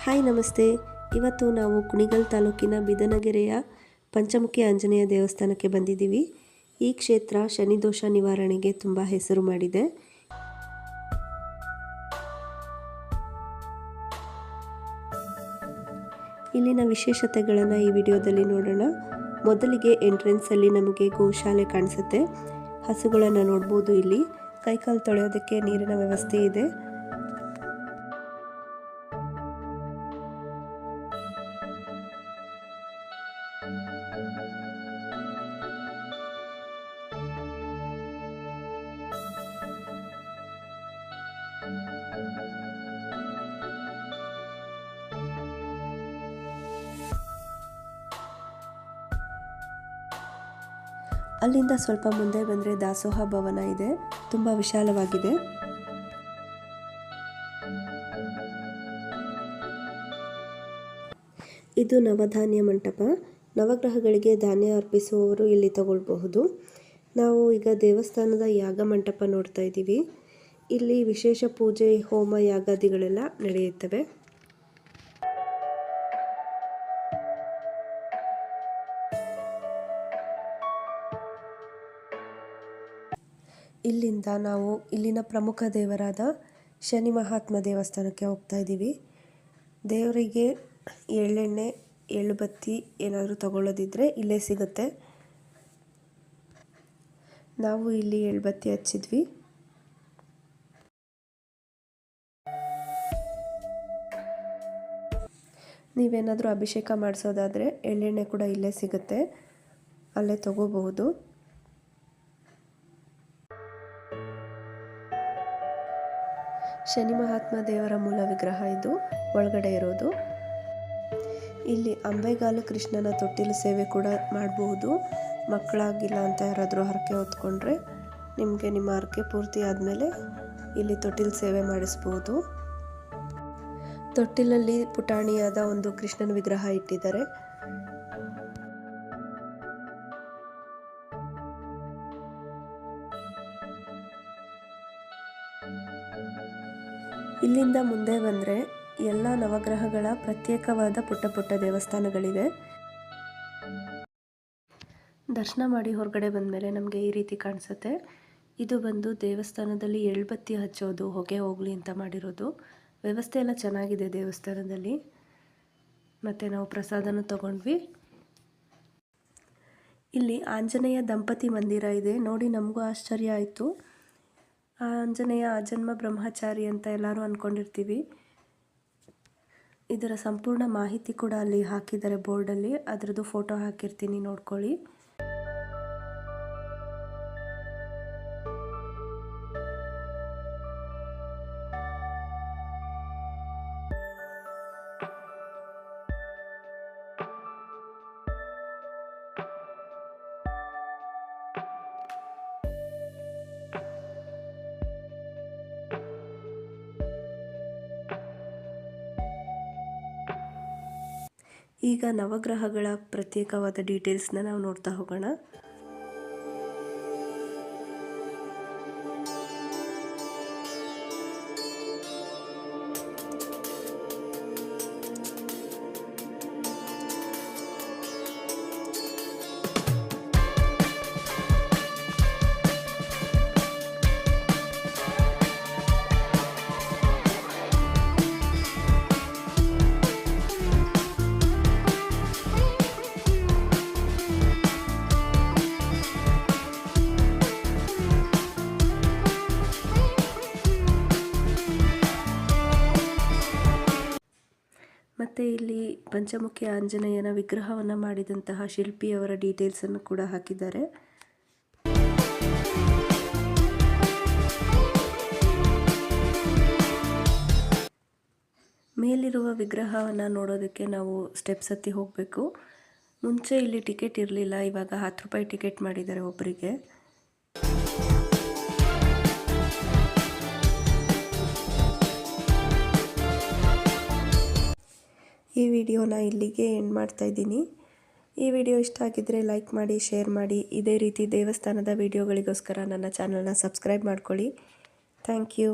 Hi ನಮಸ್ತೆ. ಇವತ್ತು ನಾವು ಕುಣಿಗಲ್ ತಾಲೂಕಿನ ಬಿದನಗೆರೆಯ ಪಂಚಮುಖಿ ಆಂಜನೇಯ ದೇವಸ್ಥಾನಕ್ಕೆ ಬಂದಿದ್ದೀವಿ. ಈ ಕ್ಷೇತ್ರ ಶನಿ ದೋಷ ನಿವಾರಣೆಗೆ ತುಂಬ ಹೆಸರು ಮಾಡಿದೆ. ಇಲ್ಲಿನ ವಿಶೇಷತೆಗಳನ್ನು ಈ ವಿಡಿಯೋದಲ್ಲಿ ನೋಡೋಣ. ಮೊದಲಿಗೆ ಎಂಟ್ರೆನ್ಸಲ್ಲಿ ನಮಗೆ ಗೋಶಾಲೆ ಕಾಣಿಸುತ್ತೆ. ಹಸುಗಳನ್ನು ನೋಡ್ಬೋದು. ಇಲ್ಲಿ ಕೈಕಾಲು ತೊಳೆಯೋದಕ್ಕೆ ನೀರಿನ ವ್ಯವಸ್ಥೆ ಇದೆ. ಅಲ್ಲಿಂದ ಸ್ವಲ್ಪ ಮುಂದೆ ಬಂದರೆ ದಾಸೋಹ ಭವನ ಇದೆ. ತುಂಬ ವಿಶಾಲವಾಗಿದೆ. ಇದು ನವಧಾನ್ಯ ಮಂಟಪ. ನವಗ್ರಹಗಳಿಗೆ ಧಾನ್ಯ ಅರ್ಪಿಸುವವರು ಇಲ್ಲಿ ತಗೊಳ್ಬಹುದು. ನಾವು ಈಗ ದೇವಸ್ಥಾನದ ಯಾಗ ಮಂಟಪ ನೋಡ್ತಾ ಇದ್ದೀವಿ. ಇಲ್ಲಿ ವಿಶೇಷ ಪೂಜೆ, ಹೋಮ, ಯಾಗಾದಿಗಳೆಲ್ಲ ನಡೆಯುತ್ತವೆ. ಇಲ್ಲಿಂದ ನಾವು ಇಲ್ಲಿನ ಪ್ರಮುಖ ದೇವರಾದ ಶನಿ ಮಹಾತ್ಮ ದೇವಸ್ಥಾನಕ್ಕೆ ಹೋಗ್ತಾ ಇದ್ದೀವಿ. ದೇವರಿಗೆ ಎಳ್ಳೆಣ್ಣೆ, ಎಳ್ಳುಬತ್ತಿ ಏನಾದರೂ ತಗೊಳ್ಳೋದಿದ್ರೆ ಇಲ್ಲೇ ಸಿಗುತ್ತೆ. ನಾವು ಇಲ್ಲಿ ಎಳ್ಳುಬತ್ತಿ ಹಚ್ಚಿದ್ವಿ. ನೀವೇನಾದರೂ ಅಭಿಷೇಕ ಮಾಡಿಸೋದಾದರೆ ಎಳ್ಳೆಣ್ಣೆ ಕೂಡ ಇಲ್ಲೇ ಸಿಗುತ್ತೆ, ಅಲ್ಲೇ ತಗೋಬಹುದು. ಶನಿ ಮಹಾತ್ಮ ದೇವರ ಮೂಲ ವಿಗ್ರಹ ಇದು ಒಳಗಡೆ ಇರೋದು. ಇಲ್ಲಿ ಅಂಬೆಗಾಲು ಕೃಷ್ಣನ ತೊಟ್ಟಿಲು ಸೇವೆ ಕೂಡ ಮಾಡಬಹುದು. ಮಕ್ಕಳಾಗಿಲ್ಲ ಅಂತ ಯಾರಾದರೂ ಹರಕೆ ಹೊತ್ಕೊಂಡ್ರೆ ನಿಮಗೆ ನಿಮ್ಮ ಹರಕೆ ಪೂರ್ತಿ ಆದಮೇಲೆ ಇಲ್ಲಿ ತೊಟ್ಟಿಲು ಸೇವೆ ಮಾಡಿಸ್ಬೋದು. ತೊಟ್ಟಿಲಲ್ಲಿ ಪುಟಾಣಿಯಾದ ಒಂದು ಕೃಷ್ಣನ ವಿಗ್ರಹ ಇಟ್ಟಿದ್ದಾರೆ. ಇಲ್ಲಿಂದ ಮುಂದೆ ಬಂದರೆ ಎಲ್ಲ ನವಗ್ರಹಗಳ ಪ್ರತ್ಯೇಕವಾದ ಪುಟ್ಟ ಪುಟ್ಟ ದೇವಸ್ಥಾನಗಳಿವೆ. ದರ್ಶನ ಮಾಡಿ ಹೊರಗಡೆ ಬಂದಮೇಲೆ ನಮಗೆ ಈ ರೀತಿ ಕಾಣಿಸುತ್ತೆ. ಇದು ಬಂದು ದೇವಸ್ಥಾನದಲ್ಲಿ ಎಳ್ಳುಬತ್ತಿ ಹಚ್ಚೋದು, ಹೊಗೆ ಹೋಗಲಿ ಅಂತ ಮಾಡಿರೋದು. ವ್ಯವಸ್ಥೆ ಎಲ್ಲ ಚೆನ್ನಾಗಿದೆ ದೇವಸ್ಥಾನದಲ್ಲಿ. ಮತ್ತು ನಾವು ಪ್ರಸಾದನೂ ತಗೊಂಡ್ವಿ. ಇಲ್ಲಿ ಆಂಜನೇಯ ದಂಪತಿ ಮಂದಿರ ಇದೆ. ನೋಡಿ ನಮಗೂ ಆಶ್ಚರ್ಯ ಆಯಿತು. ಆಂಜನೇಯ ಆಜನ್ಮ ಬ್ರಹ್ಮಚಾರಿ ಅಂತ ಎಲ್ಲರೂ ಅಂದ್ಕೊಂಡಿರ್ತೀವಿ. ಇದರ ಸಂಪೂರ್ಣ ಮಾಹಿತಿ ಕೂಡ ಅಲ್ಲಿ ಹಾಕಿದ್ದಾರೆ ಬೋರ್ಡಲ್ಲಿ. ಅದರದ್ದು ಫೋಟೋ ಹಾಕಿರ್ತೀನಿ, ನೋಡ್ಕೊಳ್ಳಿ. ಈಗ ನವಗ್ರಹಗಳ ಪ್ರತ್ಯೇಕವಾದ ಡೀಟೇಲ್ಸ್ನ ನಾವು ನೋಡ್ತಾ ಹೋಗೋಣ. ಮತ್ತು ಇಲ್ಲಿ ಪಂಚಮುಖಿ ಆಂಜನೇಯನ ವಿಗ್ರಹವನ್ನು ಮಾಡಿದಂತಹ ಶಿಲ್ಪಿಯವರ ಡೀಟೇಲ್ಸನ್ನು ಕೂಡ ಹಾಕಿದ್ದಾರೆ. ಮೇಲಿರುವ ವಿಗ್ರಹವನ್ನು ನೋಡೋದಕ್ಕೆ ನಾವು ಸ್ಟೆಪ್ಸ್ ಹತ್ತಿ ಹೋಗಬೇಕು. ಮುಂಚೆ ಇಲ್ಲಿ ಟಿಕೆಟ್ ಇರಲಿಲ್ಲ, ಇವಾಗ 10 ರೂಪಾಯಿ ಟಿಕೆಟ್ ಮಾಡಿದ್ದಾರೆ ಒಬ್ಬರಿಗೆ. ಈ ವಿಡಿಯೋನ ಇಲ್ಲಿಗೆ ಎಂಡ್ ಮಾಡ್ತಾ ಇದ್ದೀನಿ. ಈ ವಿಡಿಯೋ ಇಷ್ಟ ಆಗಿದ್ದರೆ ಲೈಕ್ ಮಾಡಿ, ಶೇರ್ ಮಾಡಿ. ಇದೇ ರೀತಿ ದೇವಸ್ಥಾನದ ವಿಡಿಯೋಗಳಿಗೋಸ್ಕರ ನನ್ನ ಚಾನಲ್ನ ಸಬ್ಸ್ಕ್ರೈಬ್ ಮಾಡ್ಕೊಳ್ಳಿ. Thank you.